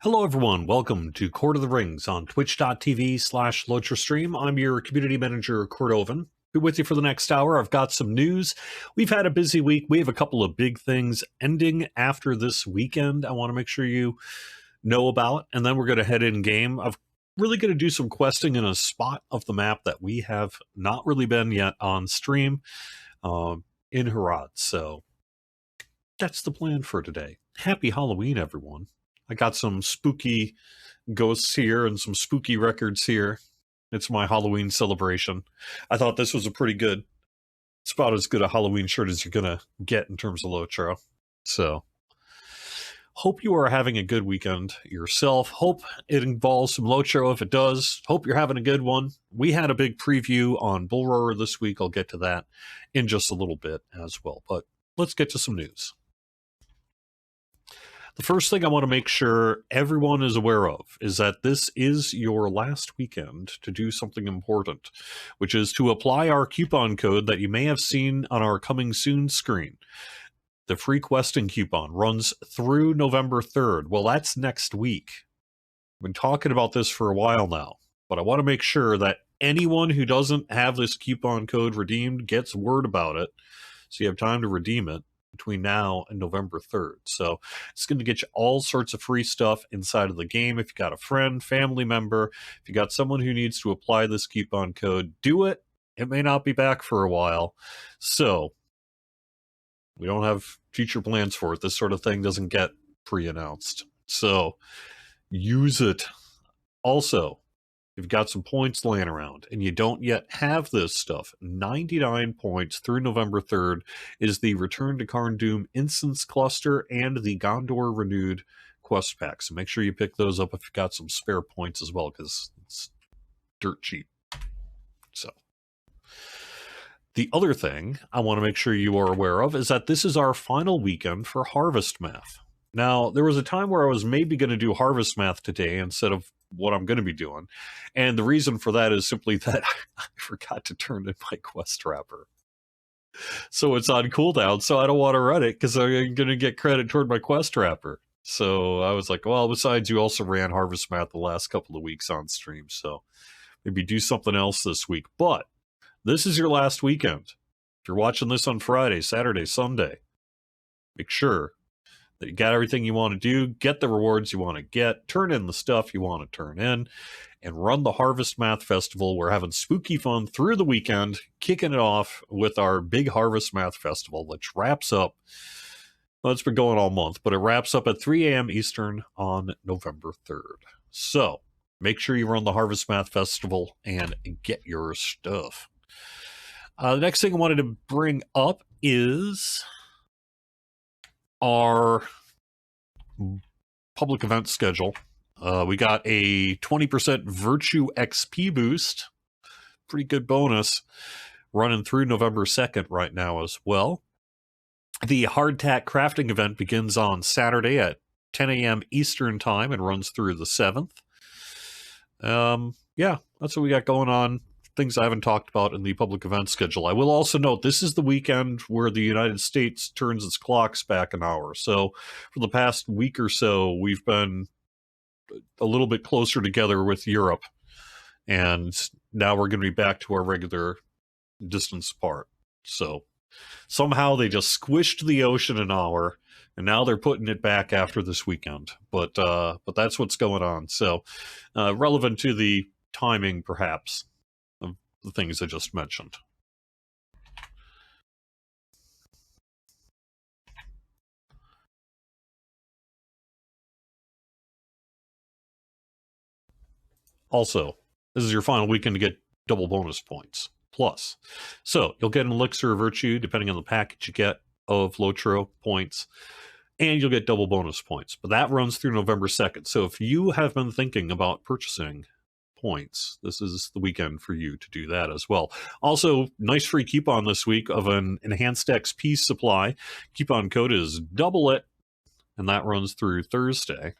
Hello everyone, welcome to Court of the Rings on twitch.tv/LotraStream. I'm your community manager, Cordovan. Be with you for the next hour. I've got some news. We've had a busy week. We have a couple of big things ending after this weekend I want to make sure you know about, and then we're going to head in game. I'm really going to do some questing in a spot of the map that we have not really been yet on stream in Harad. So that's the plan for today. Happy Halloween, everyone. I got some spooky ghosts here and some spooky records here. It's my Halloween celebration. I thought this was a pretty good, it's about as good a Halloween shirt as you're going to get in terms of Lotro. So, hope you are having a good weekend yourself. Hope it involves some Lotro. If it does, hope you're having a good one. We had a big preview on Bull Roarer this week. I'll get to that in just a little bit as well. But let's get to some news. The first thing I want to make sure everyone is aware of is that this is your last weekend to do something important, which is to apply our coupon code that you may have seen on our coming soon screen. The free questing coupon runs through November 3rd. Well, that's next week. I've been talking about this for a while now, but I want to make sure that anyone who doesn't have this coupon code redeemed gets word about it, so you have time to redeem it between now and November 3rd. So it's going to get you all sorts of free stuff inside of the game. If you got a friend, family member, if you got someone who needs to apply this coupon code, do it. It may not be back for a while. So we don't have future plans for it. This sort of thing doesn't get pre-announced. So use it. Also, if you've got some points laying around and you don't yet have this stuff, 99 points through November 3rd is the Return to Karn Doom Instance Cluster and the Gondor Renewed quest pack. So make sure you pick those up if you've got some spare points as well, because it's dirt cheap. So the other thing I want to make sure you are aware of is that this is our final weekend for Harvest Math. Now, there was a time where I was maybe going to do Harvest Math today instead of what I'm going to be doing. And the reason for that is simply that I forgot to turn in my quest wrapper. So it's on cooldown, so I don't want to run it because I'm going to get credit toward my quest wrapper. So I was like, well, besides, you also ran Harvest Math the last couple of weeks on stream, so maybe do something else this week. But this is your last weekend. If you're watching this on Friday, Saturday, Sunday, make sure that you got everything you want to do, get the rewards you want to get, turn in the stuff you want to turn in, and run the Harvest Math Festival. We're having spooky fun through the weekend, kicking it off with our big Harvest Math Festival, which wraps up, well, it's been going all month, but it wraps up at 3 a.m. Eastern on November 3rd. So make sure you run the Harvest Math Festival and get your stuff. The next thing I wanted to bring up is our public event schedule. We got a 20% Virtue XP boost. Pretty good bonus running through November 2nd right now as well. The Hardtack crafting event begins on Saturday at 10 a.m. Eastern time and runs through the 7th. Yeah, that's what we got going on. Things I haven't talked about in the public event schedule. I will also note this is the weekend where the United States turns its clocks back an hour. So for the past week or so, we've been a little bit closer together with Europe. And now we're going to be back to our regular distance apart. So somehow they just squished the ocean an hour, and now they're putting it back after this weekend. But that's what's going on. So relevant to the timing, perhaps, of the things I just mentioned. Also, this is your final weekend to get double bonus points. Plus. So, you'll get an Elixir of Virtue, depending on the package you get of Lotro points, and you'll get double bonus points. But that runs through November 2nd. So, if you have been thinking about purchasing points, this is the weekend for you to do that as well. Also, nice free coupon this week of an Enhanced XP supply. Coupon code is double it, and that runs through Thursday.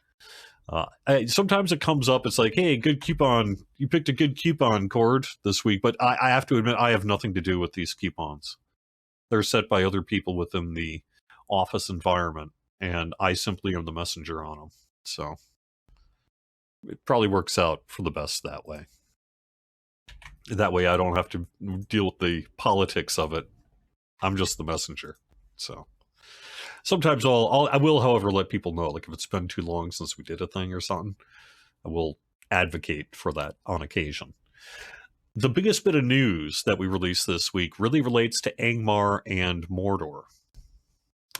Sometimes it comes up, it's like, hey, good coupon, you picked a good coupon cord this week, but I have to admit, I have nothing to do with these coupons. They're set by other people within the office environment, and I simply am the messenger on them. So it probably works out for the best that way. That way I don't have to deal with the politics of it. I'm just the messenger. So sometimes I will, however, let people know, like if it's been too long since we did a thing or something, I will advocate for that on occasion. The biggest bit of news that we released this week really relates to Angmar and Mordor.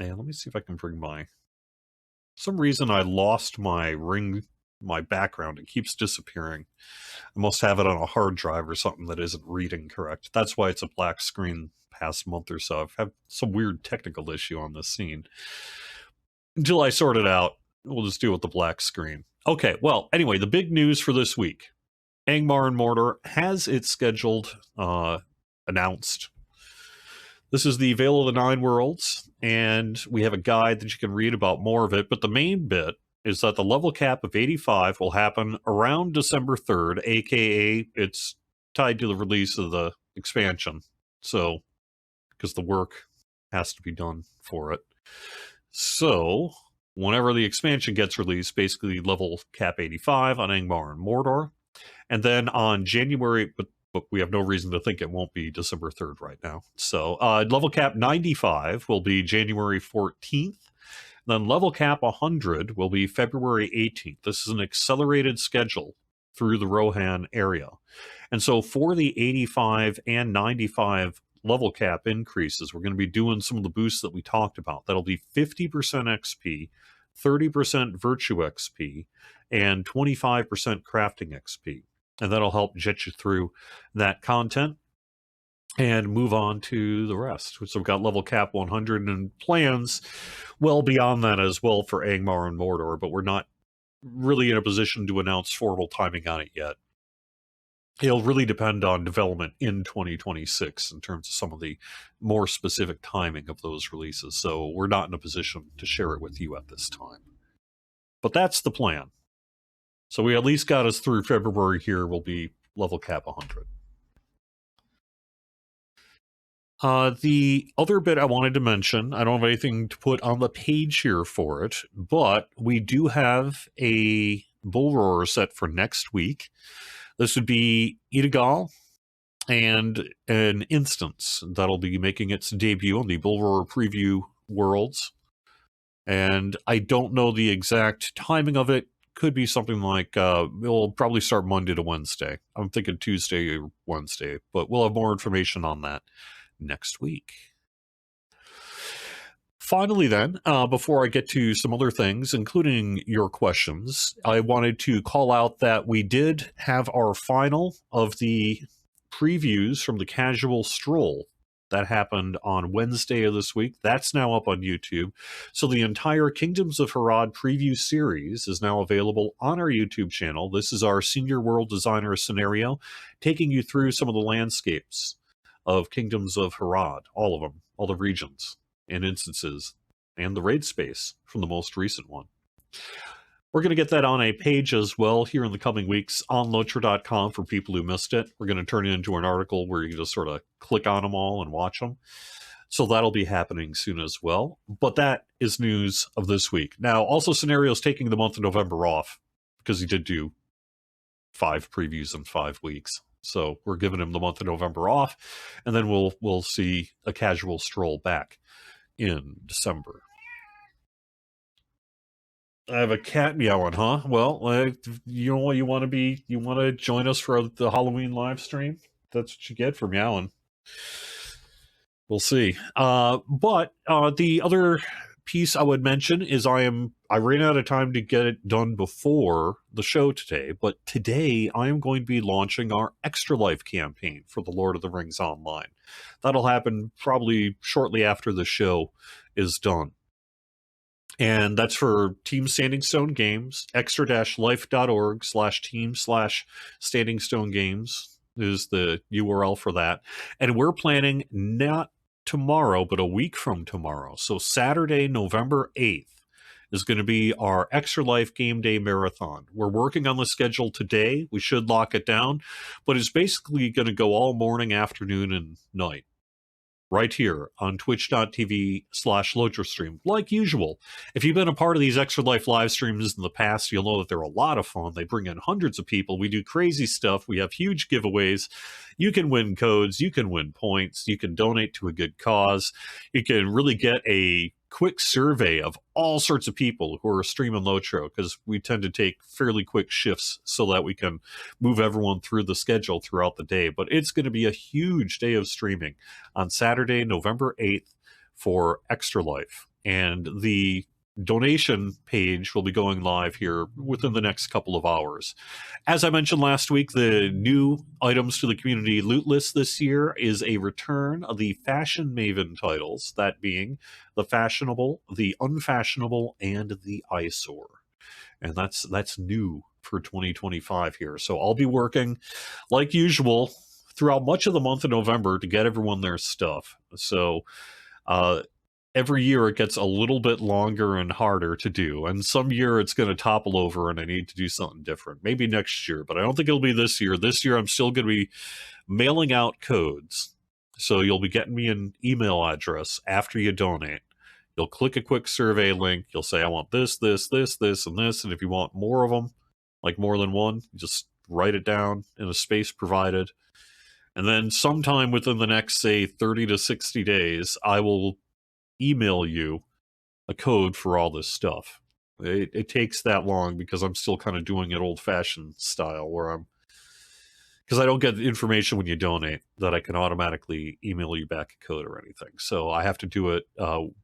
And let me see if I can bring my... some reason I lost my background. It keeps disappearing. I must have it on a hard drive or something that isn't reading correct. That's why it's a black screen past month or so. I've had some weird technical issue on this scene. Until I sort it out, we'll just deal with the black screen. Okay, well, anyway, the big news for this week. Angmar and Mordor has its scheduled announced. This is the Veil of the Nine Worlds, and we have a guide that you can read about more of it, but the main bit is that the level cap of 85 will happen around December 3rd, aka it's tied to the release of the expansion. So, because the work has to be done for it. So, whenever the expansion gets released, basically level cap 85 on Angmar and Mordor. And then on January, but we have no reason to think it won't be December 3rd right now. So level cap 95 will be January 14th. Then level cap 100 will be February 18th. This is an accelerated schedule through the Rohan area. And so for the 85 and 95 level cap increases, we're going to be doing some of the boosts that we talked about. That'll be 50% XP, 30% Virtue XP, and 25% Crafting XP. And that'll help jet you through that content and move on to the rest. So we've got level cap 100 and plans well beyond that as well for Angmar and Mordor, but we're not really in a position to announce formal timing on it yet. It'll really depend on development in 2026 in terms of some of the more specific timing of those releases. So we're not in a position to share it with you at this time. But that's the plan. So we at least got us through February here. Will be level cap 100. The other bit I wanted to mention, I don't have anything to put on the page here for it, but we do have a bull roar set for next week. This would be Idagal and an instance that'll be making its debut on the bull roar preview worlds. And I don't know the exact timing of it. Could be something like it'll probably start Monday to Wednesday. I'm thinking Tuesday or Wednesday, but we'll have more information on that next week. Finally then, before I get to some other things, including your questions, I wanted to call out that we did have our final of the previews from the Casual Stroll. That happened on Wednesday of this week. That's now up on YouTube. So the entire Kingdoms of Harad preview series is now available on our YouTube channel. This is our Senior World Designer scenario, taking you through some of the landscapes of Kingdoms of Harad, all of them, all the regions and instances, and the raid space from the most recent one. We're going to get that on a page as well here in the coming weeks on Lotra.com for people who missed it. We're going to turn it into an article where you can just sort of click on them all and watch them. So that'll be happening soon as well. But that is news of this week. Now, also Scenario's taking the month of November off because he did do 5 previews in 5 weeks. So we're giving him the month of November off, and then we'll see a Casual Stroll back in December. I have a cat meowing, huh? Well, you know what you want to be? You want to join us for the Halloween live stream? That's what you get for meowing. We'll see. But the other piece I would mention is I ran out of time to get it done before the show today, but today I am going to be launching our Extra Life campaign for the Lord of the Rings Online. That'll happen probably shortly after the show is done. And that's for Team Standing Stone Games. extra-life.org/team/Standing Stone Games is the URL for that. And we're planning not tomorrow, but a week from tomorrow. So Saturday, November 8th is going to be our Extra Life Game Day Marathon. We're working on the schedule today. We should lock it down, but it's basically going to go all morning, afternoon, and night. right here on twitch.tv/LotraStream. Like usual, if you've been a part of these Extra Life live streams in the past, you'll know that they're a lot of fun. They bring in hundreds of people. We do crazy stuff. We have huge giveaways. You can win codes. You can win points. You can donate to a good cause. You can really get a quick survey of all sorts of people who are streaming Lotro, because we tend to take fairly quick shifts so that we can move everyone through the schedule throughout the day. But it's going to be a huge day of streaming on Saturday, November 8th for Extra Life. And the donation page will be going live here within the next couple of hours. As I mentioned last week, the new items to the community loot list this year is a return of the Fashion Maven titles, that being the Fashionable, the Unfashionable, and the Eyesore. And that's new for 2025 here. So I'll be working, like usual, throughout much of the month of November to get everyone their stuff. So every year it gets a little bit longer and harder to do, and some year it's going to topple over and I need to do something different. Maybe next year, but I don't think it'll be this year. This year I'm still going to be mailing out codes. So you'll be getting me an email address after you donate. You'll click a quick survey link. You'll say, I want this, this, this, this, and this. And if you want more of them, like more than one, just write it down in a space provided. And then sometime within the next, say, 30 to 60 days, I will email you a code for all this stuff. It takes that long because I'm still kind of doing it old-fashioned style, where because I don't get the information when you donate that I can automatically email you back a code or anything. So I have to do it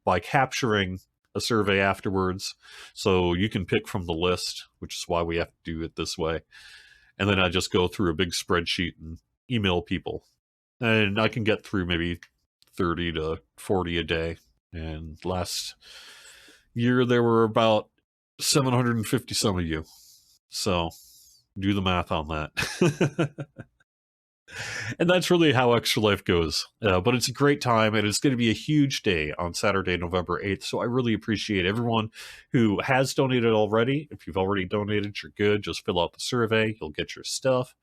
by capturing a survey afterwards. So you can pick from the list, which is why we have to do it this way. And then I just go through a big spreadsheet and email people. And I can get through maybe 30 to 40 a day. And last year there were about 750 some of you. So do the math on that. And that's really how Extra Life goes. But it's a great time, and it's going to be a huge day on Saturday, November 8th. So I really appreciate everyone who has donated already. If you've already donated, you're good. Just fill out the survey. You'll get your stuff.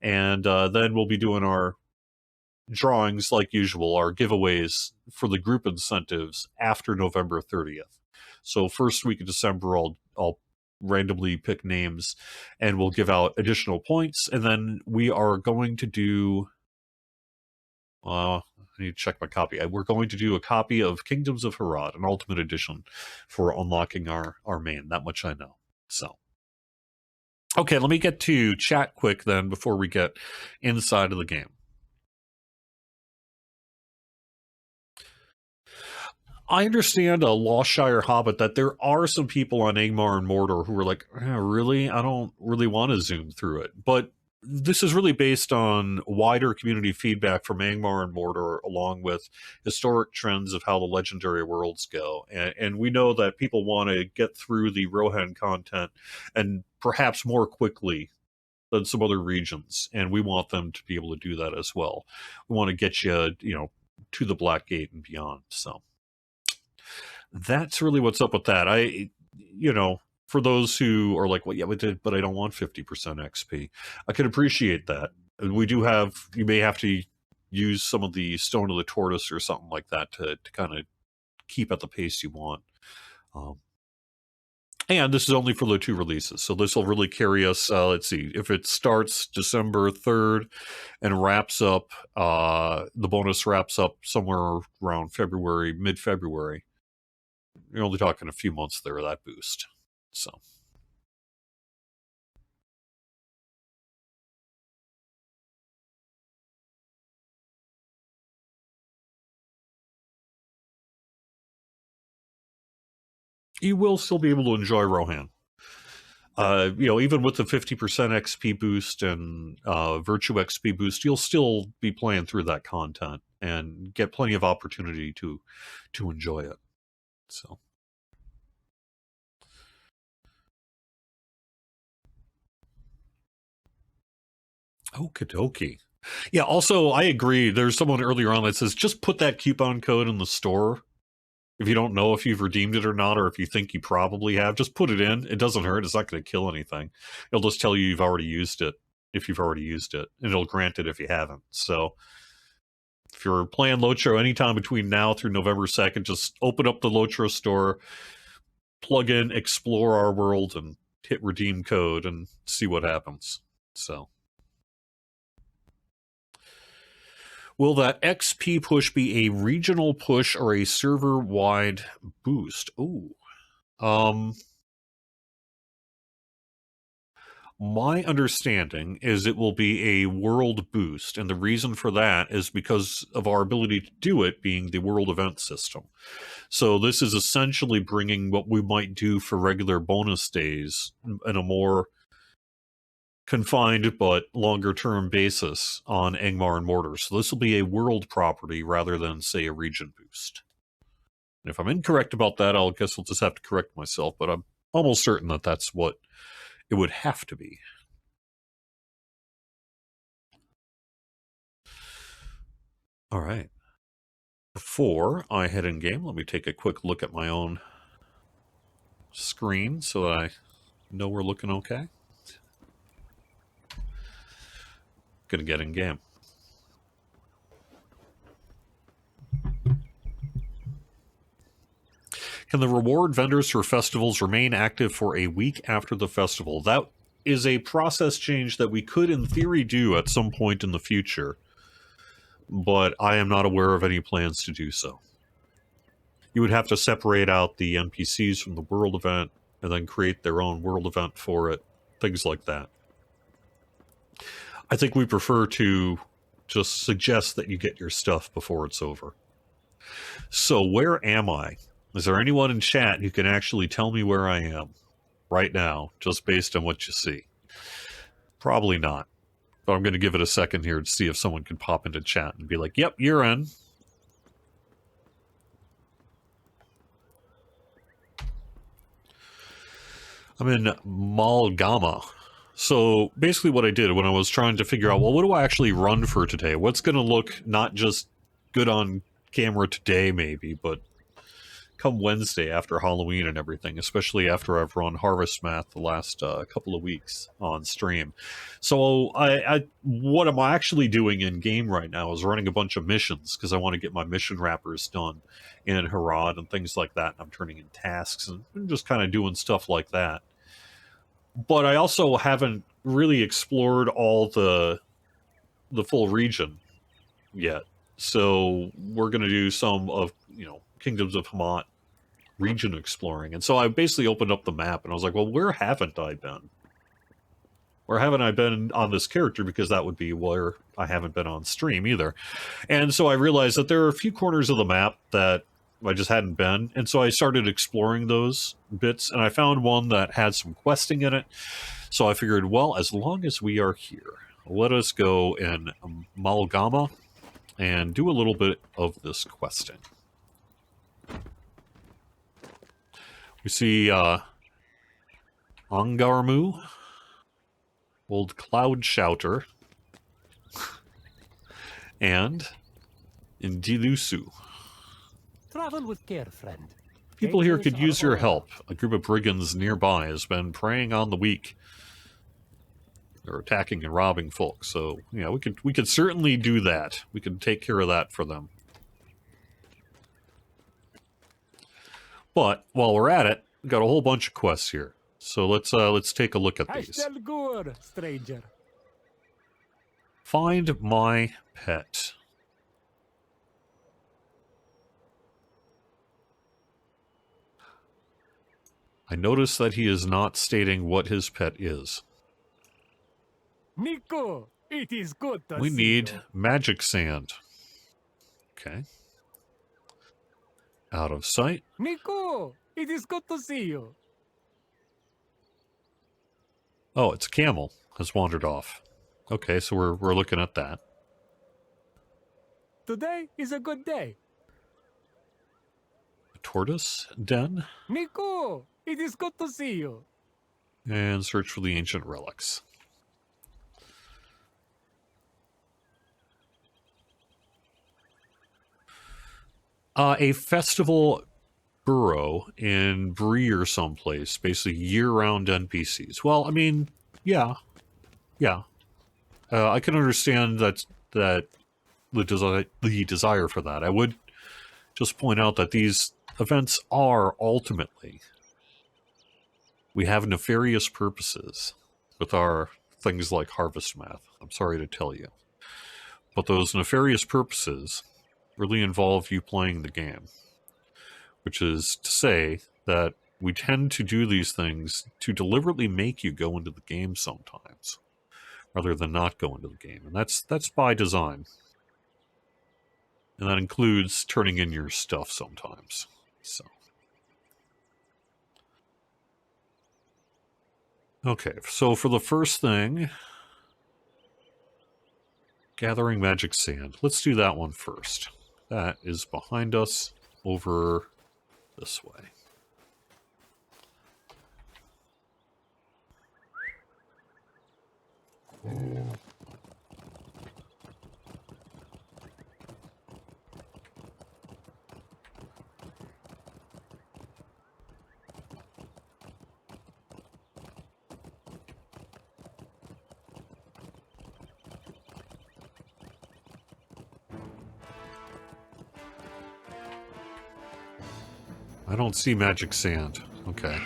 And then we'll be doing our drawings like usual, our giveaways for the group incentives after November 30th. So first week of December, I'll randomly pick names and we'll give out additional points. And then we are going to do, I need to check my copy. We're going to do a copy of Kingdoms of Harad, an Ultimate Edition, for unlocking our main. That much I know. So, okay, let me get to chat quick then before we get inside of the game. I understand a Loshire Hobbit that there are some people on Angmar and Mordor who are like, really? I don't really want to zoom through it. But this is really based on wider community feedback from Angmar and Mordor, along with historic trends of how the legendary worlds go. And we know that people want to get through the Rohan content and perhaps more quickly than some other regions. And we want them to be able to do that as well. We want to get you, to the Black Gate and beyond. So that's really what's up with that. For those who are like, well, yeah, but I don't want 50% XP. I can appreciate that. And we do you may have to use some of the Stone of the Tortoise or something like that to kind of keep at the pace you want. And this is only for the 2 releases. So this will really carry us, let's see, if it starts December 3rd and wraps up, the bonus wraps up somewhere around February, mid-February. You're only talking a few months there of that boost. So. You will still be able to enjoy Rohan. Even with the 50% XP boost and Virtue XP boost, you'll still be playing through that content and get plenty of opportunity to enjoy it. So. Okie dokie. Yeah, also, I agree. There's someone earlier on that says, just put that coupon code in the store. If you don't know if you've redeemed it or not, or if you think you probably have, just put it in. It doesn't hurt. It's not going to kill anything. It'll just tell you you've already used it, if you've already used it. And it'll grant it if you haven't. So If you're playing Lotro anytime between now through November 2nd, just open up the Lotro store, plug in Explore Our World, and hit redeem code and see what happens. So, will that XP push be a regional push or a server-wide boost? Ooh. My understanding is it will be a world boost, and the reason for that is because of our ability to do it being the world event system. So this is essentially bringing what we might do for regular bonus days in a more confined but longer term basis on Angmar and Mordor. So this will be a world property rather than, say, a region boost. And if I'm incorrect about that, I'll guess I'll just have to correct myself, but I'm almost certain that that's what it would have to be. All right. Before I head in game, let me take a quick look at my own screen so that I know we're looking okay. Gonna get in game. Can the reward vendors for festivals remain active for a week after the festival? That is a process change that we could, in theory, do at some point in the future, but I am not aware of any plans to do so. You would have to separate out the NPCs from the world event and then create their own world event for it, things like that. I think we prefer to just suggest that you get your stuff before it's over. So where am I? Is there anyone in chat who can actually tell me where I am right now, just based on what you see? Probably not. But I'm going to give it a second here to see if someone can pop into chat and be like, yep, you're in. I'm in Malgama. So basically what I did when I was trying to figure out, well, what do I actually run for today? What's going to look not just good on camera today, maybe, but come Wednesday after Halloween and everything, especially after I've run Harvest Math the last couple of weeks on stream. So what I'm actually doing in game right now is running a bunch of missions because I want to get my mission wrappers done in Harad and things like that. And I'm turning in tasks and just kind of doing stuff like that. But I also haven't really explored all the full region yet. So we're going to do some of, Kingdoms of Hamat region exploring. And so I basically opened up the map and I was like, well, where haven't I been? Where haven't I been on this character? Because that would be where I haven't been on stream either. And so I realized that there are a few corners of the map that I just hadn't been. And so I started exploring those bits and I found one that had some questing in it. So I figured, well, as long as we are here, let us go in Malgama and do a little bit of this questing. We see Angarmu, Old Cloud Shouter, and Indilusu. Travel with care, friend. People here could use your help. A group of brigands nearby has been preying on the weak. They're attacking and robbing folks, so yeah, we could certainly do that. We could take care of that for them. But while we're at it, we've got a whole bunch of quests here. So let's take a look at these. Stranger. Find my pet. I notice that he is not stating what his pet is. Nico, it is good to We see need you. magic sand. Okay. Out of sight. Nico, it is good to see you. Oh, it's a camel has wandered off. Okay, so we're looking at that. Today is a good day. A tortoise den. Nico, it is good to see you. And search for the ancient relics. A festival burrow in Bree or someplace, basically year-round NPCs. Well, I mean, yeah. I can understand that the desire for that. I would just point out that these events are ultimately, we have nefarious purposes with our things like harvest math. I'm sorry to tell you. But those nefarious purposes really involve you playing the game. Which is to say that we tend to do these things to deliberately make you go into the game sometimes, rather than not go into the game. And that's by design. And that includes turning in your stuff sometimes. So. Okay, so for the first thing, gathering magic sand. Let's do that one first. That is behind us over this way. I don't see magic sand. Okay.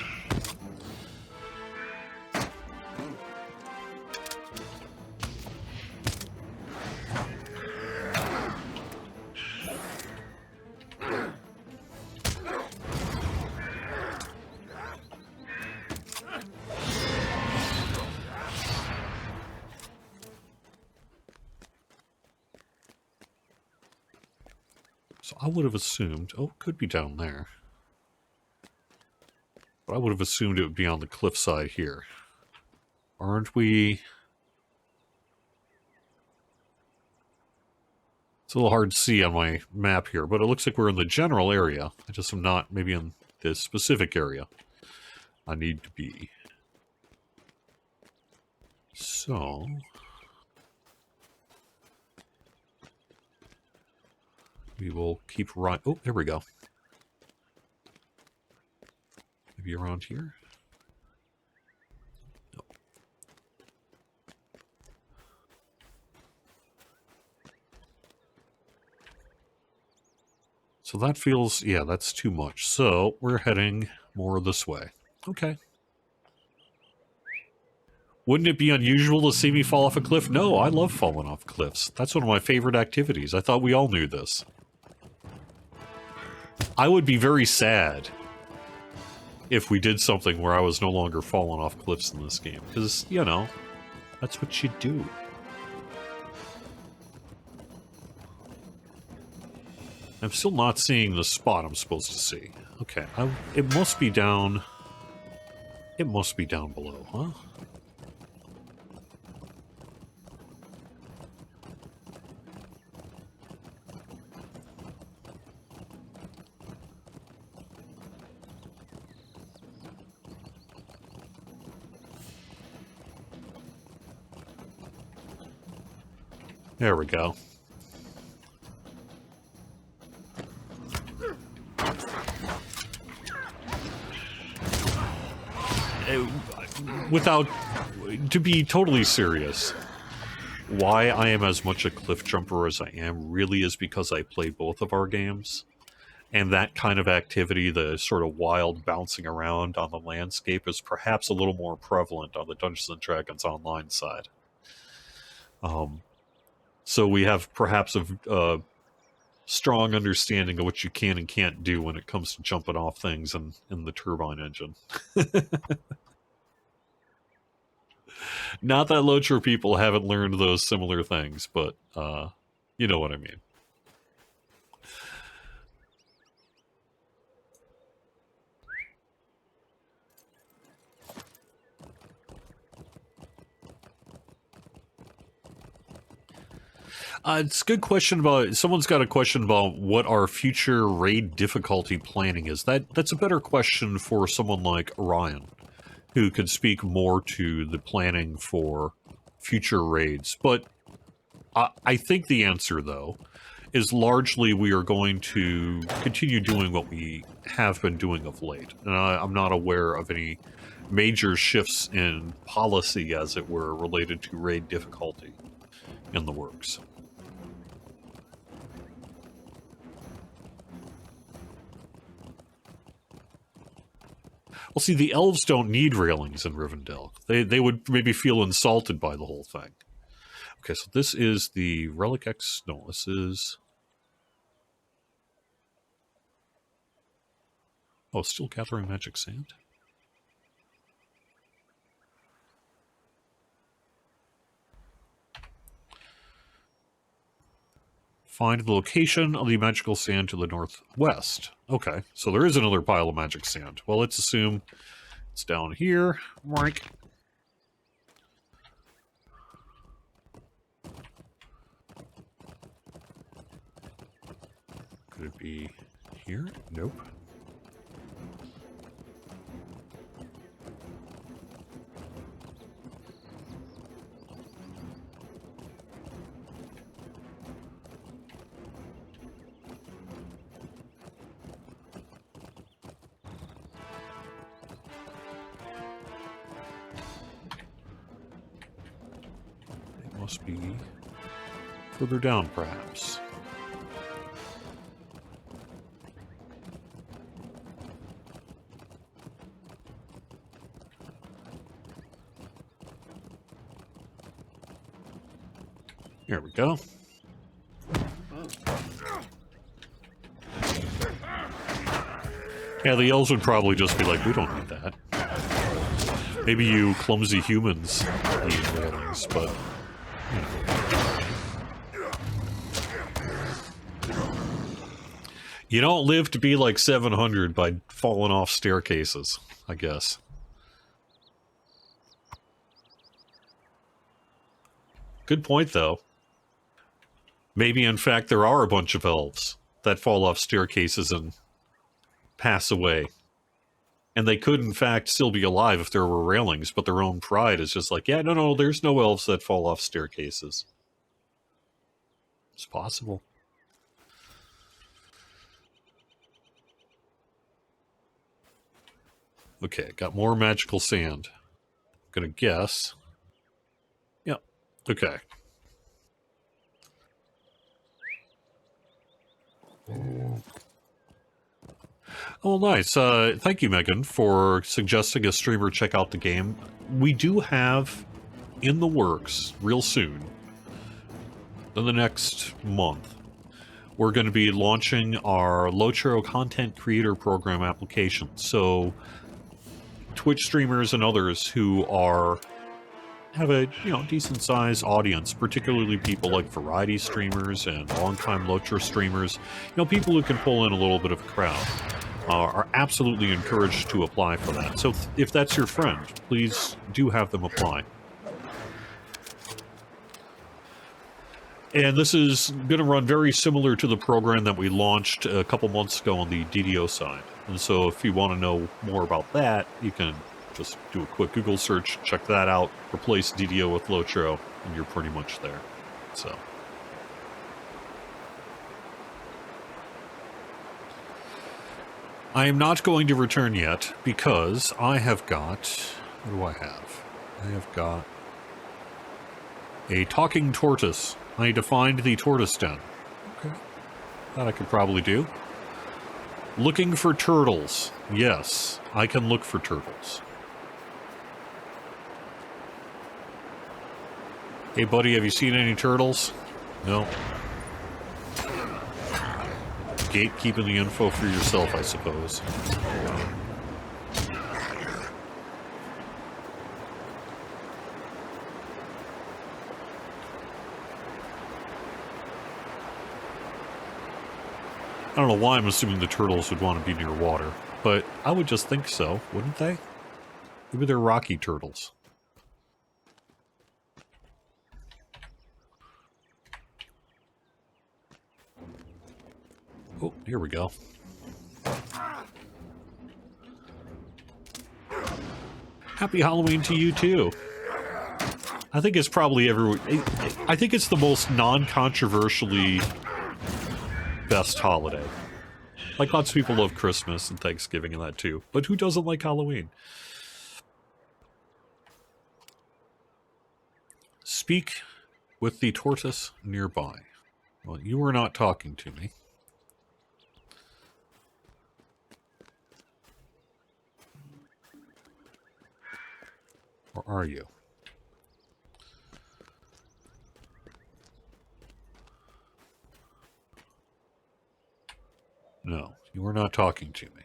So I would have assumed... Oh, it could be down there. But I would have assumed it would be on the cliffside here. Aren't we... It's a little hard to see on my map here, but it looks like we're in the general area. I just am not maybe in this specific area I need to be. So... we will keep right... Oh, there we go. Maybe around here? No. So that feels... yeah, that's too much. So we're heading more this way. Okay. Wouldn't it be unusual to see me fall off a cliff? No, I love falling off cliffs. That's one of my favorite activities. I thought we all knew this. I would be very sad if we did something where I was no longer falling off cliffs in this game. Because, you know, that's what you do. I'm still not seeing the spot I'm supposed to see. Okay, it must be down... it must be down below, huh? There we go. To be totally serious, why I am as much a cliff jumper as I am really is because I play both of our games. And that kind of activity, the sort of wild bouncing around on the landscape, is perhaps a little more prevalent on the Dungeons & Dragons Online side. So we have perhaps a strong understanding of what you can and can't do when it comes to jumping off things in the turbine engine. Not that Locher people haven't learned those similar things, but you know what I mean. It's a good question about... someone's got a question about what our future raid difficulty planning is. That's a better question for someone like Orion, who could speak more to the planning for future raids. But I think the answer, though, is largely we are going to continue doing what we have been doing of late. And I'm not aware of any major shifts in policy, as it were, related to raid difficulty in the works. Well, see, the elves don't need railings in Rivendell. They would maybe feel insulted by the whole thing. Okay, so this is the Relic X... No, this is... Oh, still gathering magic sand? Find the location of the magical sand to the northwest. Okay, so there is another pile of magic sand. Well, let's assume it's down here. Rank. Could it be here? Nope. Must be further down, perhaps. Here we go. Yeah, the elves would probably just be like, we don't need that. Maybe you clumsy humans need railings, but... You don't live to be like 700 by falling off staircases, I guess. Good point, though. Maybe, in fact, there are a bunch of elves that fall off staircases and pass away. And they could, in fact, still be alive if there were railings, but their own pride is just like, yeah, no, there's no elves that fall off staircases. It's possible. Okay, got more magical sand. Gonna guess. Yep. Okay. Oh, nice. Thank you, Megan, for suggesting a streamer check out the game. We do have in the works, real soon, in the next month, we're going to be launching our Lotro Content Creator Program application. So, Twitch streamers and others who have a decent sized audience, particularly people like variety streamers and longtime Lotro streamers, people who can pull in a little bit of a crowd, are absolutely encouraged to apply for that. So if that's your friend, please do have them apply. And this is going to run very similar to the program that we launched a couple months ago on the DDO side. And so if you want to know more about that, you can just do a quick Google search, check that out, replace DDO with Lotro, and you're pretty much there. So. I am not going to return yet because I have got... What do I have? I have got a talking tortoise. I need to find the tortoise den. Okay. That I could probably do. Looking for turtles. Yes, I can look for turtles. Hey, buddy, have you seen any turtles? No. Gatekeeping the info for yourself, I suppose. I don't know why I'm assuming the turtles would want to be near water, but I would just think so, wouldn't they? Maybe they're rocky turtles. Oh, here we go. Happy Halloween to you, too. I think it's probably I think it's the most non-controversially best holiday. Like, lots of people love Christmas and Thanksgiving and that, too. But who doesn't like Halloween? Speak with the tortoise nearby. Well, you were not talking to me. Or are you? No, you are not talking to me.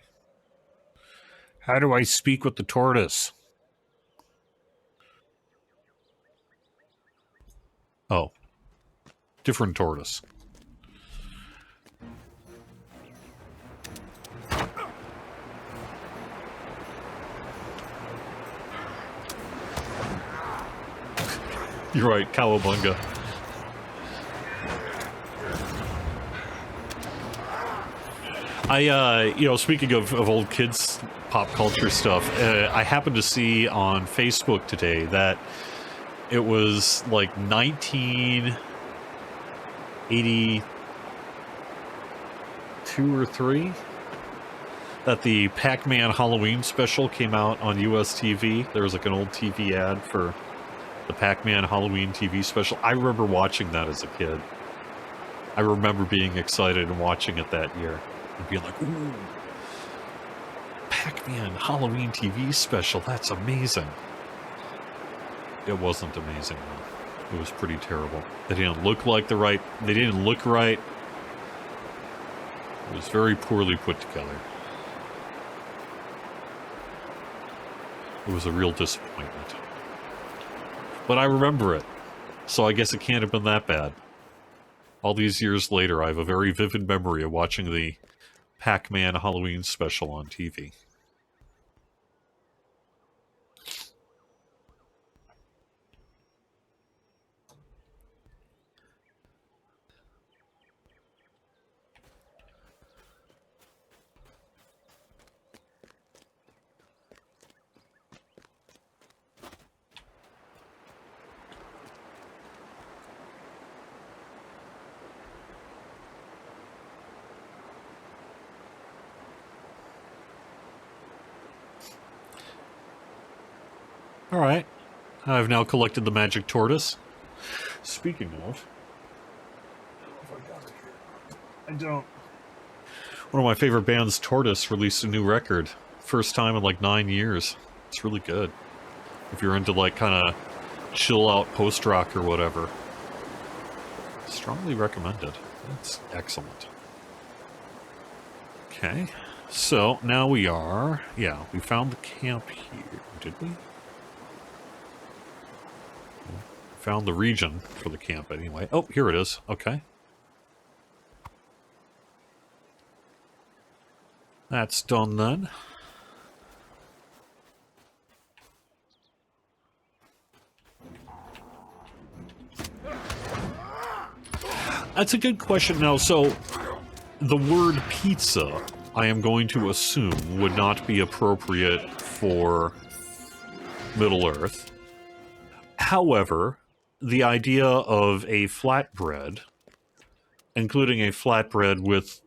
How do I speak with the tortoise? Oh. Different tortoise. You're right, Cowabunga. Speaking of old kids pop culture stuff, I happened to see on Facebook today that it was like 1982 or 3 that the Pac-Man Halloween special came out on US TV. There was like an old TV ad for the Pac-Man Halloween TV special. I remember watching that as a kid. I remember being excited and watching it that year and being like, ooh, Pac-Man Halloween TV special, that's amazing. It wasn't amazing though. It was pretty terrible. They didn't look right. It was very poorly put together. It was a real disappointment. But I remember it, so I guess it can't have been that bad. All these years later, I have a very vivid memory of watching the Pac-Man Halloween special on TV. Alright, I've now collected the magic tortoise. Speaking of... I don't... One of my favorite bands, Tortoise, released a new record. First time in like 9 years. It's really good. If you're into like kind of chill out post-rock or whatever. Strongly recommended. That's excellent. Okay, so now we are... Yeah, we found the camp here, did we? Found the region for the camp anyway. Oh, here it is. Okay. That's done then. That's a good question. Now, so the word pizza, I am going to assume, would not be appropriate for Middle-earth. However, the idea of a flatbread, including a flatbread with,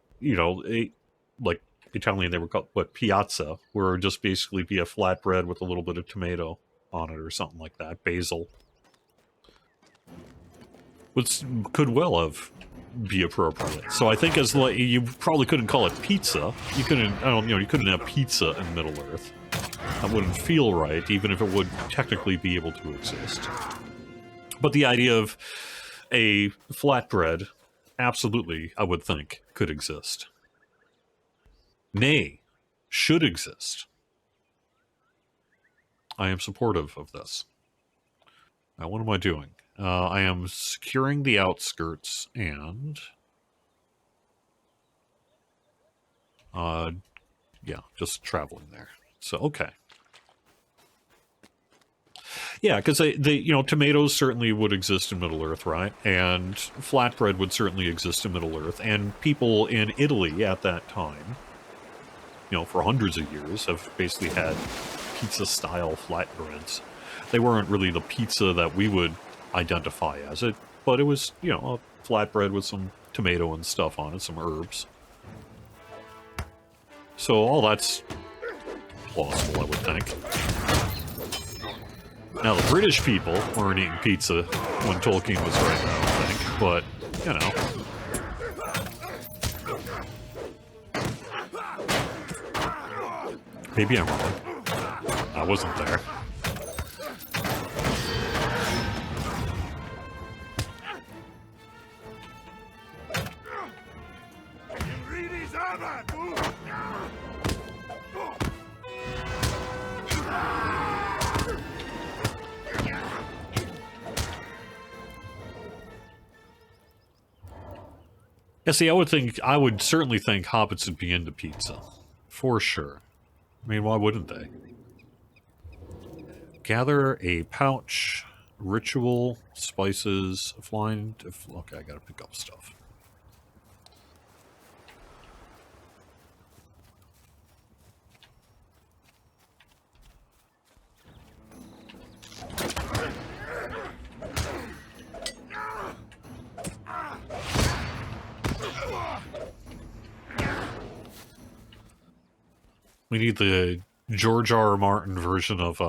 like Italian, they were called, piazza, where it would just basically be a flatbread with a little bit of tomato on it or something like that, basil, which could well have be appropriate. So I think you probably couldn't call it pizza. You couldn't, you couldn't have pizza in Middle-earth. That wouldn't feel right, even if it would technically be able to exist. But the idea of a flatbread, absolutely, I would think, could exist. Nay, should exist. I am supportive of this. Now, what am I doing? I am securing the outskirts and... yeah, just traveling there. So, okay. Yeah, because tomatoes certainly would exist in Middle-earth, right? And flatbread would certainly exist in Middle-earth. And people in Italy at that time, for hundreds of years, have basically had pizza-style flatbreads. They weren't really the pizza that we would identify as it, but it was, a flatbread with some tomato and stuff on it, some herbs. So all that's plausible, I would think. Now, the British people weren't eating pizza when Tolkien was writing, I don't think, but, Maybe I'm wrong. I wasn't there. Yeah, see, I would certainly think hobbits would be into pizza. For sure. I mean, why wouldn't they? Gather a pouch, ritual, spices, flying... Okay, I gotta pick up stuff. We need the George R. R. Martin version of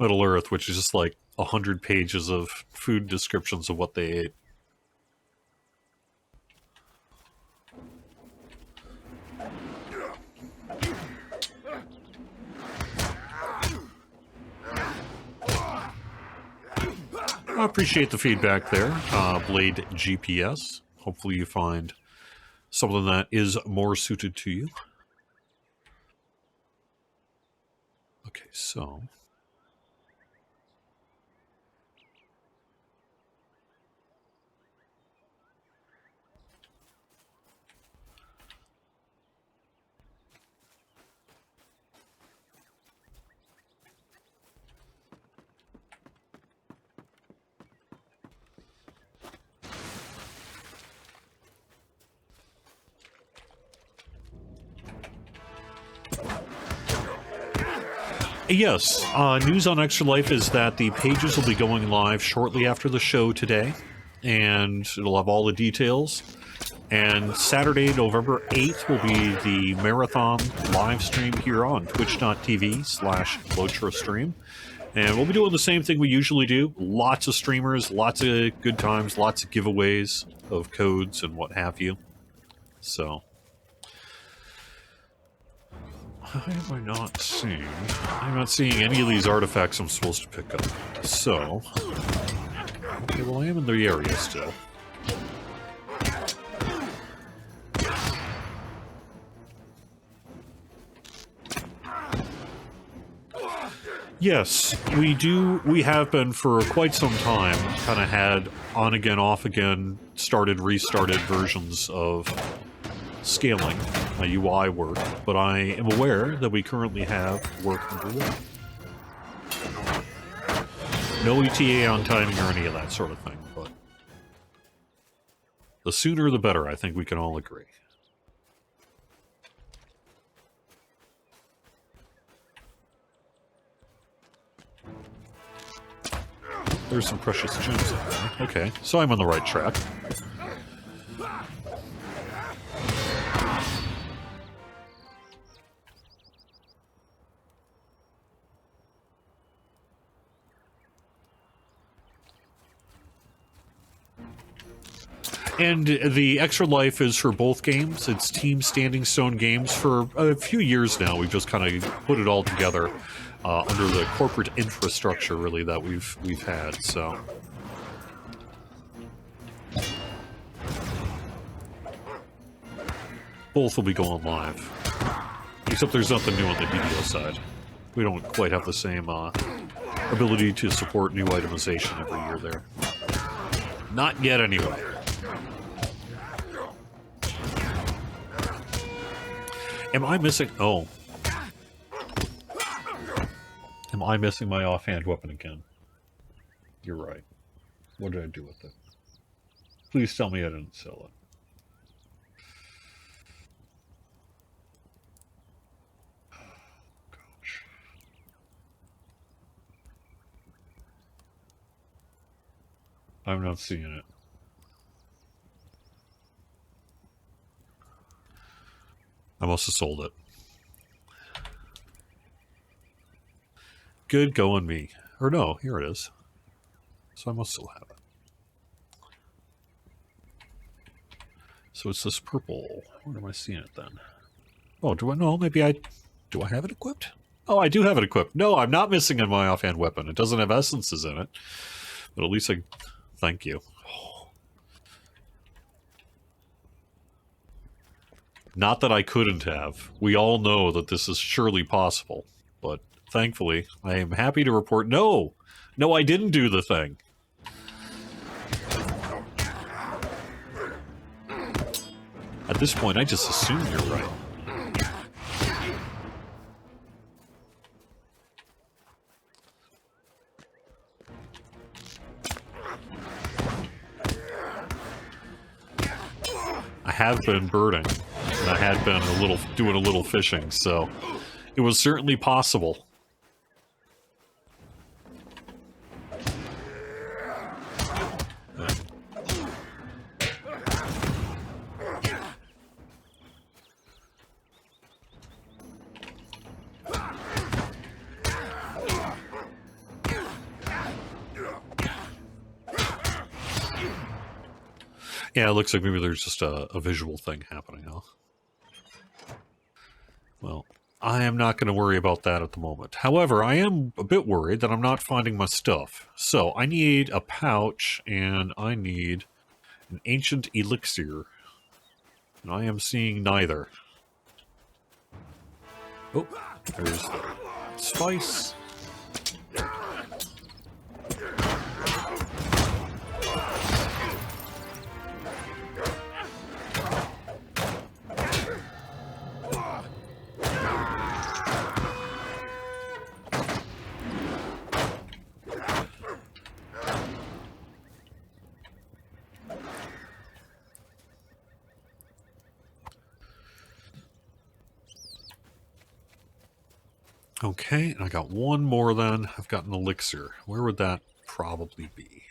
Middle Earth, which is just like 100 pages of food descriptions of what they ate. I appreciate the feedback there, Blade GPS. Hopefully you find something that is more suited to you. Okay, so... Yes, news on Extra Life is that the pages will be going live shortly after the show today, and it'll have all the details. And Saturday, November 8th, will be the marathon live stream here on twitch.tv/LotraStream. And we'll be doing the same thing we usually do. Lots of streamers, lots of good times, lots of giveaways of codes and what have you. So... why am I not seeing? I'm not seeing any of these artifacts I'm supposed to pick up. So... okay, well, I am in the area still. Yes, we have been for quite some time, kind of had on-again, off-again, started-restarted versions of scaling UI work, but I am aware that we currently have work underway. No ETA on timing or any of that sort of thing, but the sooner the better, I think we can all agree. There's some precious gems in there. Okay, so I'm on the right track. And the Extra Life is for both games. It's Team Standing Stone Games. For a few years now, we've just kind of put it all together under the corporate infrastructure, really, that we've had. So, both will be going live. Except there's nothing new on the DDO side. We don't quite have the same ability to support new itemization every year there. Not yet, anyway. Am I missing... oh. Am I missing my offhand weapon again? You're right. What did I do with it? Please tell me I didn't sell it. Gosh. I'm not seeing it. I must have sold it. Good going me. Or no, here it is. So I must still have it. So it's this purple. Where am I seeing it then? Oh, do I know? Maybe do I have it equipped? Oh, I do have it equipped. No, I'm not missing in my offhand weapon. It doesn't have essences in it. But at least I... thank you. Not that I couldn't have. We all know that this is surely possible. But thankfully, I am happy to report... no! No, I didn't do the thing. At this point, I just assume you're right. I have been birding, and I had been doing a little fishing, so it was certainly possible. Yeah, it looks like maybe there's just a visual thing happening, huh? Well, I am not going to worry about that at the moment. However, I am a bit worried that I'm not finding my stuff. So, I need a pouch, and I need an ancient elixir. And I am seeing neither. Oh, there's the spice. Okay, and I got one more then. I've got an elixir. Where would that probably be?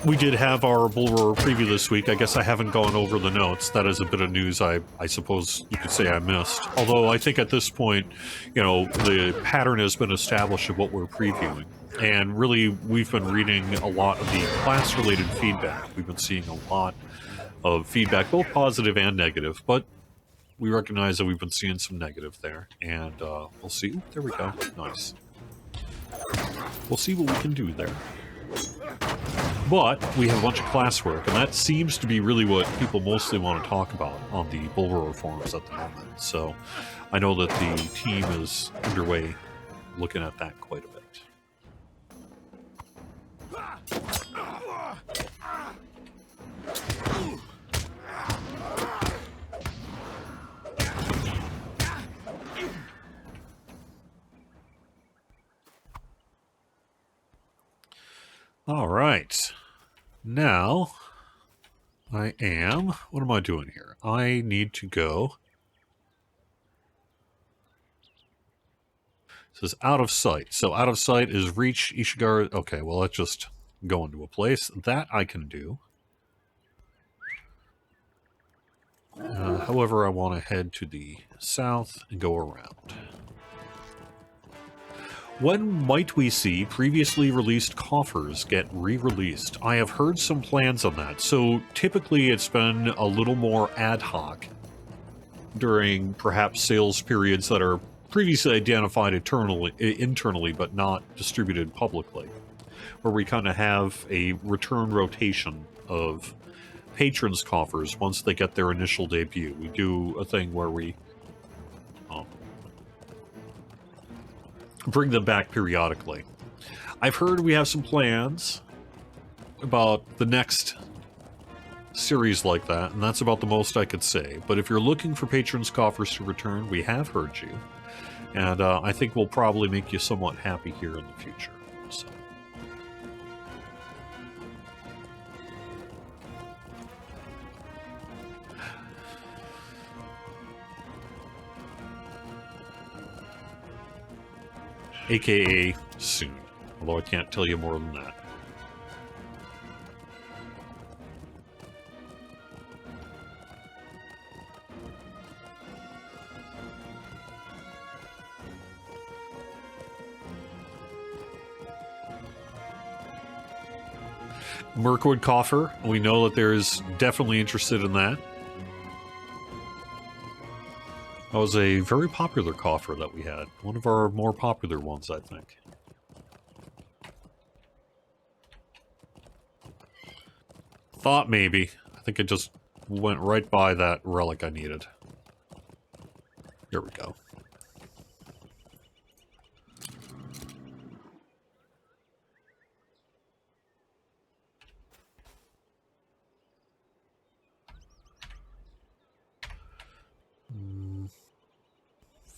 We did have our Bull Roar preview this week. I guess I haven't gone over the notes. That is a bit of news I suppose you could say I missed. Although I think at this point, you know, the pattern has been established of what we're previewing. And really, we've been reading a lot of the class-related feedback. We've been seeing a lot of feedback, both positive and negative. But we recognize that we've been seeing some negative there. And we'll see. Ooh, there we go. Nice. We'll see what we can do there. But we have a bunch of classwork, and that seems to be really what people mostly want to talk about on the Bull Roar forums at the moment. So I know that the team is underway looking at that quite a bit. All right. Now, what am I doing here? I need to go. It says out of sight. So out of sight is reach Ishigar. Okay, well, let's just go into a place. That I can do. However, I want to head to the south and go around. When might we see previously released coffers get re-released? I have heard some plans on that. So typically it's been a little more ad hoc during perhaps sales periods that are previously identified internally but not distributed publicly, where we kind of have a return rotation of patrons' coffers once they get their initial debut. We do a thing where we bring them back periodically. I've heard we have some plans about the next series like that, and that's about the most I could say. But if you're looking for patrons' coffers to return, we have heard you. And I think we'll probably make you somewhat happy here in the future. So. AKA soon, although I can't tell you more than that. Mirkwood coffer, we know that there's definitely interested in that. That was a very popular coffer that we had. One of our more popular ones, I think. Thought maybe. I think it just went right by that relic I needed. Here we go.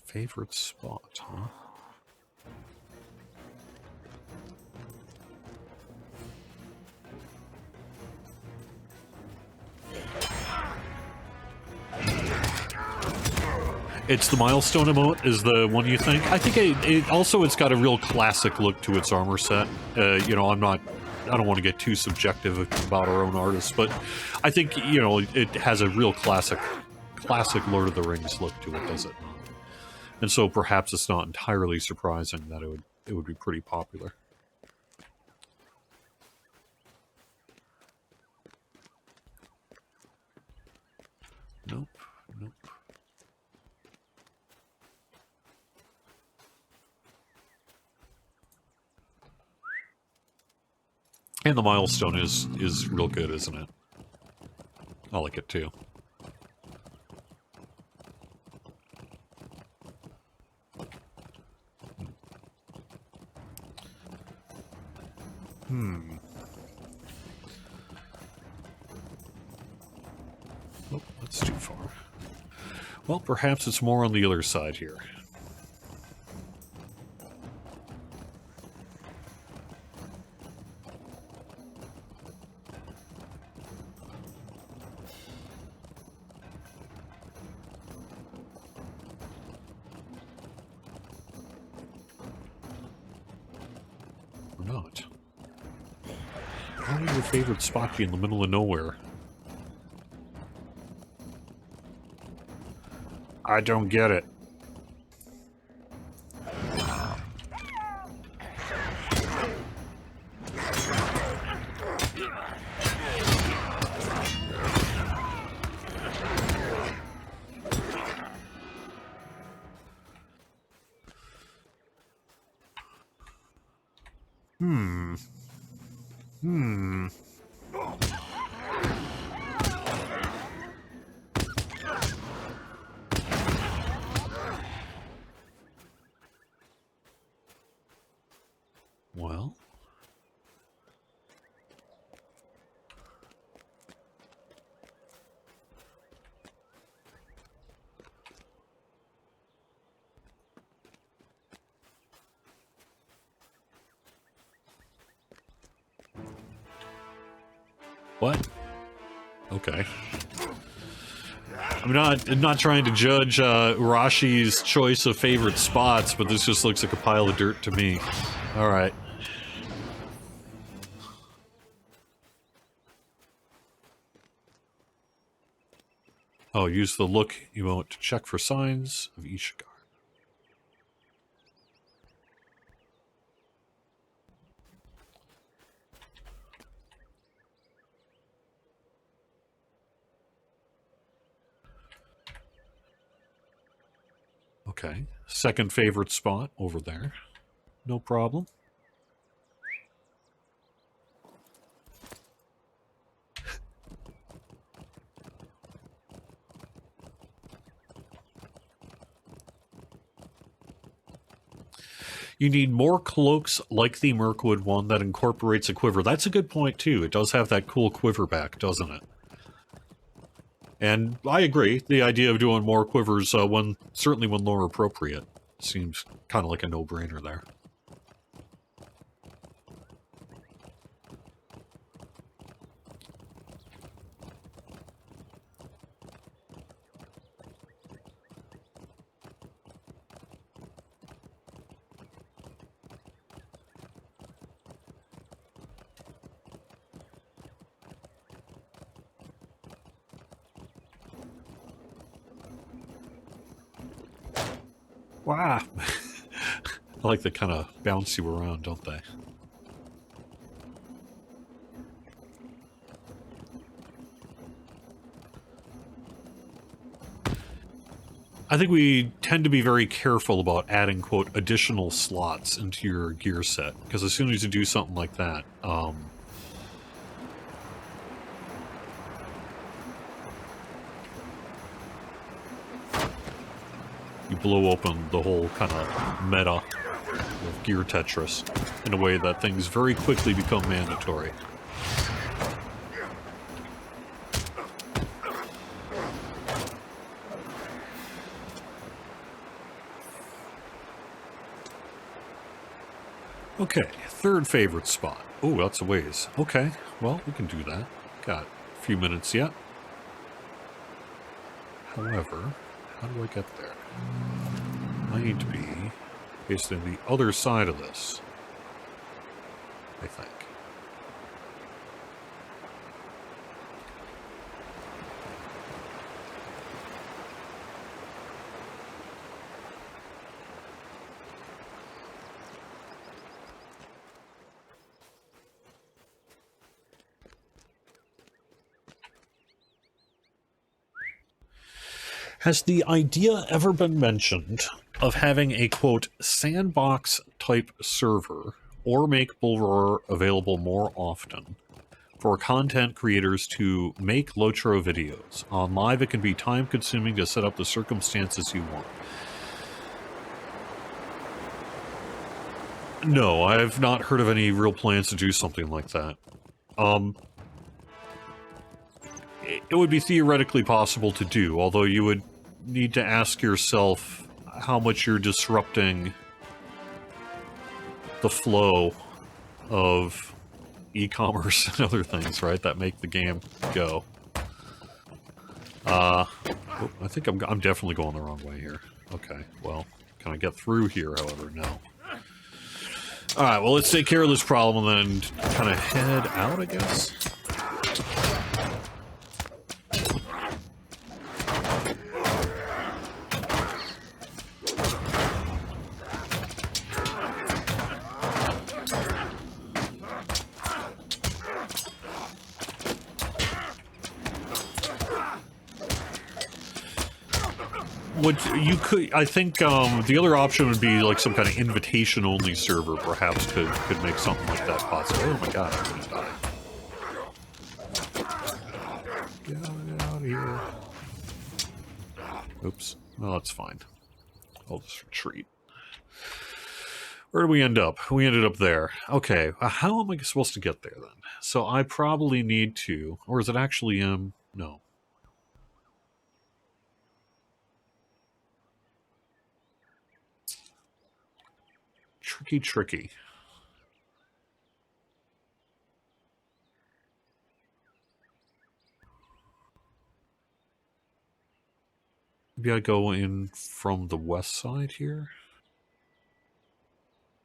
Favorite spot, huh? It's the milestone emote is the one you think? I think it's got a real classic look to its armor set. You know, I don't want to get too subjective about our own artists, but I think, you know, it has a real classic Lord of the Rings look to it, does it not? And so perhaps it's not entirely surprising that it would be pretty popular. Nope, nope. And the milestone is real good, isn't it? I like it too. Oh, that's too far. Well, perhaps it's more on the other side here. Or not. Why would your favorite spot be in the middle of nowhere? I don't get it. Well... What? Okay. I'm not trying to judge Rashi's choice of favorite spots, but this just looks like a pile of dirt to me. Alright. Oh, use the look emote to check for signs of Ishigard. Okay. Second favorite spot over there. No problem. You need more cloaks like the Mirkwood one that incorporates a quiver. That's a good point, too. It does have that cool quiver back, doesn't it? And I agree. The idea of doing more quivers, certainly when lore appropriate, seems kind of like a no-brainer there. Wow. I like they kind of bounce you around, don't they? I think we tend to be very careful about adding, quote, additional slots into your gear set, because as soon as you do something like that, you blow open the whole kind of meta of gear Tetris in a way that things very quickly become mandatory. Okay, third favorite spot. Oh, that's a ways. Okay, well, we can do that. Got a few minutes yet. However, how do I get there? I need to be basically on the other side of this, I think. Has the idea ever been mentioned of having a, quote, sandbox type server or make Bullroar available more often for content creators to make Lotro videos? On live, it can be time consuming to set up the circumstances you want. No, I've not heard of any real plans to do something like that. It would be theoretically possible to do, although you would need to ask yourself how much you're disrupting the flow of e-commerce and other things, right, that make the game go. I think I'm definitely going the wrong way here. Okay, well, can I get through here, however? No. Alright, well, let's take care of this problem and then kind of head out, I guess. What you could, I think, the other option would be like some kind of invitation-only server. Perhaps could make something like that possible. Oh my god, I'm gonna die. Get out of here. Oops. Well, that's fine. I'll just retreat. Where did we end up? We ended up there. Okay, how am I supposed to get there then? So I probably need to, or is it actually no. Tricky. Maybe I go in from the west side here?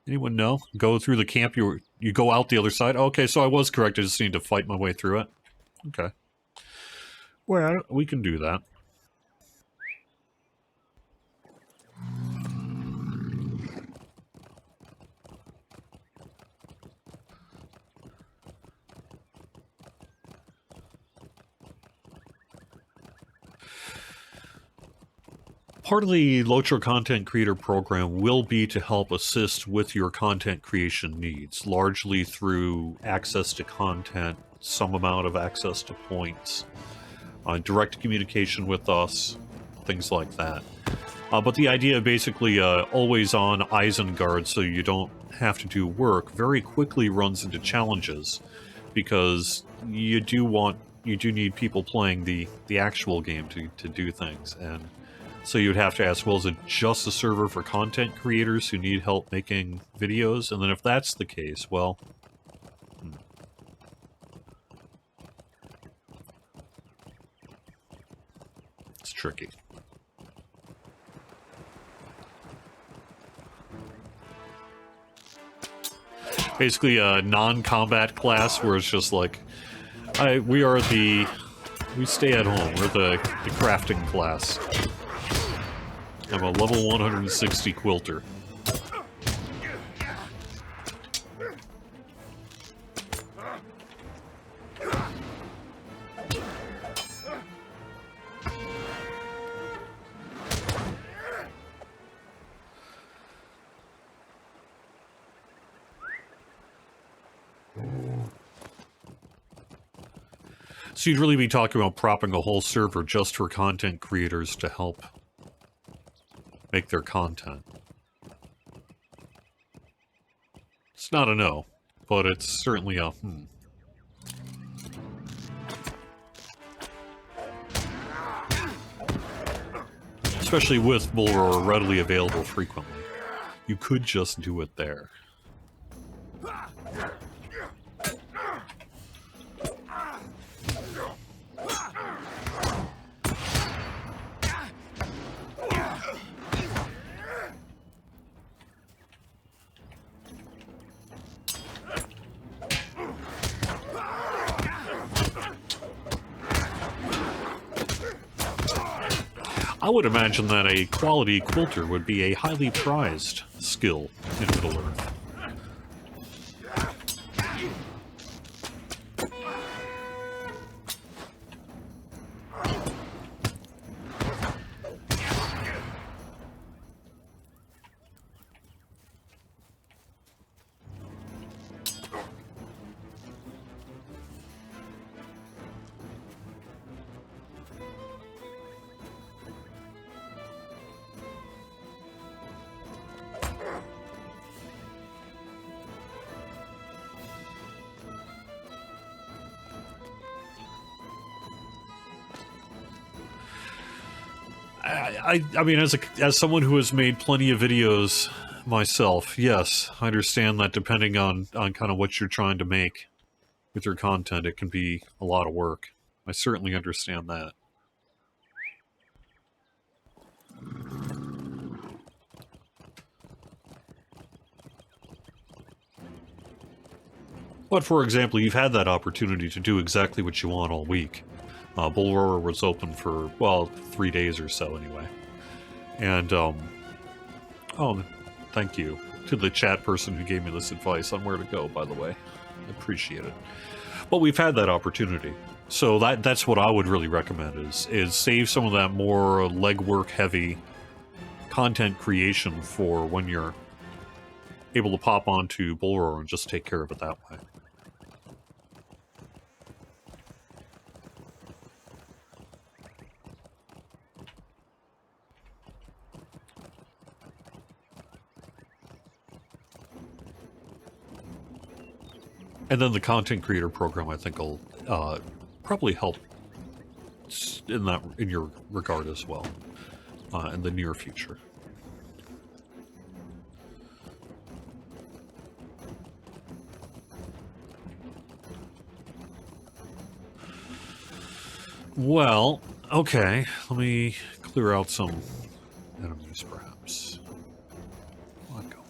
Anyone know? Go through the camp, you go out the other side? Okay, so I was correct, I just need to fight my way through it. Okay. Well, we can do that. Part of the Lotro Content Creator Program will be to help assist with your content creation needs, largely through access to content, some amount of access to points, direct communication with us, things like that. But the idea of basically always on Isengard so you don't have to do work very quickly runs into challenges, because you do need people playing the actual game to do things, and so you'd have to ask, well, is it just a server for content creators who need help making videos? And then if that's the case, well, it's tricky. Basically a non-combat class where it's just like, we stay at home, we're the crafting class. I'm a level 160 quilter. So you'd really be talking about propping a whole server just for content creators to help make their content. It's not a no, but it's certainly a Especially with Bullroar readily available frequently. You could just do it there. I would imagine that a quality quilter would be a highly prized skill in Middle-earth. I mean, as someone who has made plenty of videos myself, yes, I understand that depending on kind of what you're trying to make with your content, it can be a lot of work. I certainly understand that. But for example, you've had that opportunity to do exactly what you want all week. Bullroar was open for, well, 3 days or so anyway. And, oh, thank you to the chat person who gave me this advice on where to go, by the way. I appreciate it. But we've had that opportunity. So that's what I would really recommend is save some of that more legwork heavy content creation for when you're able to pop onto Bullroar and just take care of it that way. And then the content creator program, I think, will probably help in your regard as well in the near future. Well, okay, let me clear out some enemies, perhaps. Malgama.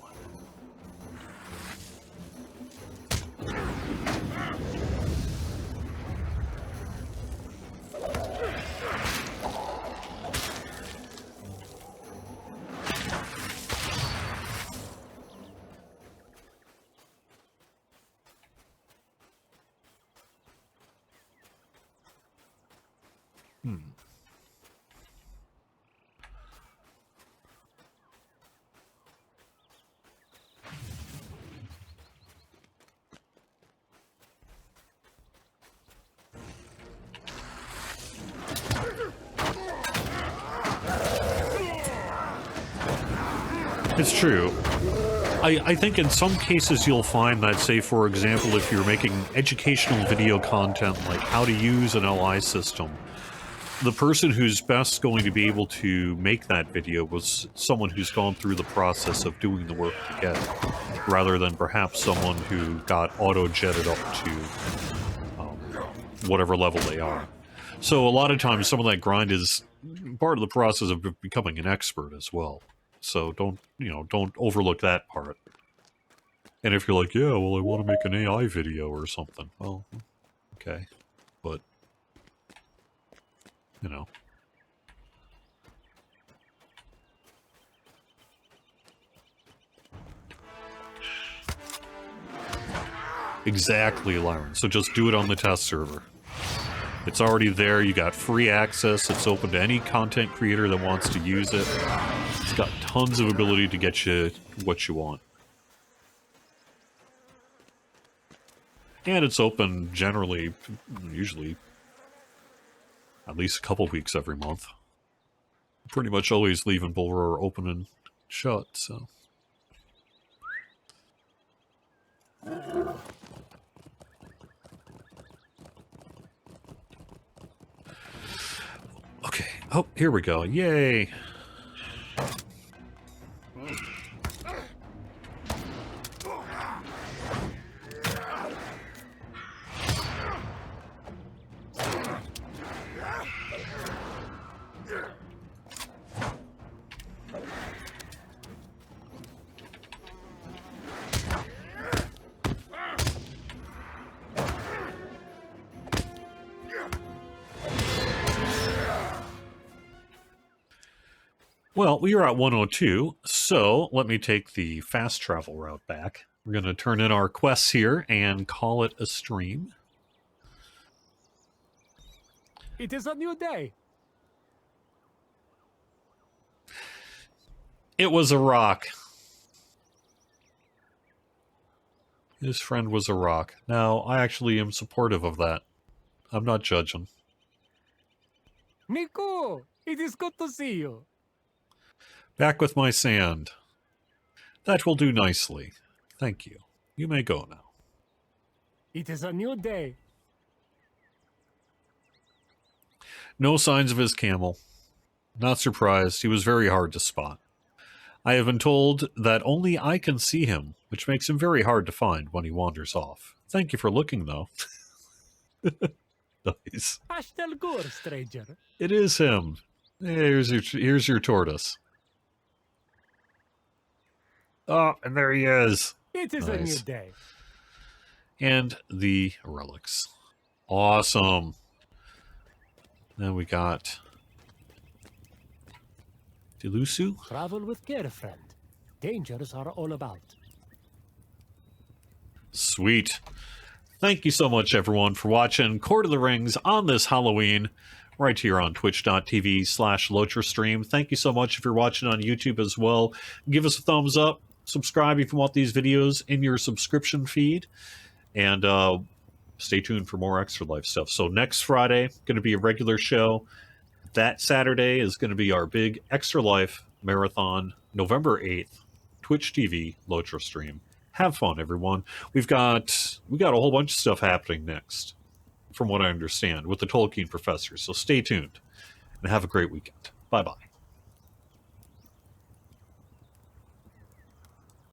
It's true. I think in some cases you'll find that, say, for example, if you're making educational video content like how to use an LI system, the person who's best going to be able to make that video was someone who's gone through the process of doing the work to get it, rather than perhaps someone who got auto-jetted up to whatever level they are. So a lot of times some of that grind is part of the process of becoming an expert as well. So don't overlook that part. And if you're like, yeah, well, I want to make an AI video or something. Well, okay. But, you know. Exactly, Lyron. So just do it on the test server. It's already there. You got free access. It's open to any content creator that wants to use it. It's got tons of ability to get you what you want. And it's open generally, usually at least a couple weeks every month. Pretty much always leaving Bullroar open and shut, so. Okay. Oh, here we go. Yay. Well, we are at 102, so let me take the fast travel route back. We're going to turn in our quests here and call it a stream. It is a new day. It was a rock. His friend was a rock. Now, I actually am supportive of that. I'm not judging. Nico, it is good to see you. Back with my sand. That will do nicely. Thank you. You may go now. It is a new day. No signs of his camel. Not surprised. He was very hard to spot. I have been told that only I can see him, which makes him very hard to find when he wanders off. Thank you for looking, though. Nice. Ashtel Gur, stranger. It is him. Here's your tortoise. Oh, and there he is. It is a new day. And the relics. Awesome. Then we got Delusu. Travel with care, friend. Dangers are all about. Sweet. Thank you so much, everyone, for watching Court of the Rings on this Halloween, right here on twitch.tv/LotraStream. Thank you so much if you're watching on YouTube as well. Give us a thumbs up. Subscribe if you want these videos in your subscription feed. And stay tuned for more Extra Life stuff. So next Friday, going to be a regular show. That Saturday is going to be our big Extra Life marathon, November 8th, Twitch TV, LotraStream. Have fun, everyone. We got a whole bunch of stuff happening next, from what I understand, with the Tolkien professor. So stay tuned and have a great weekend. Bye-bye.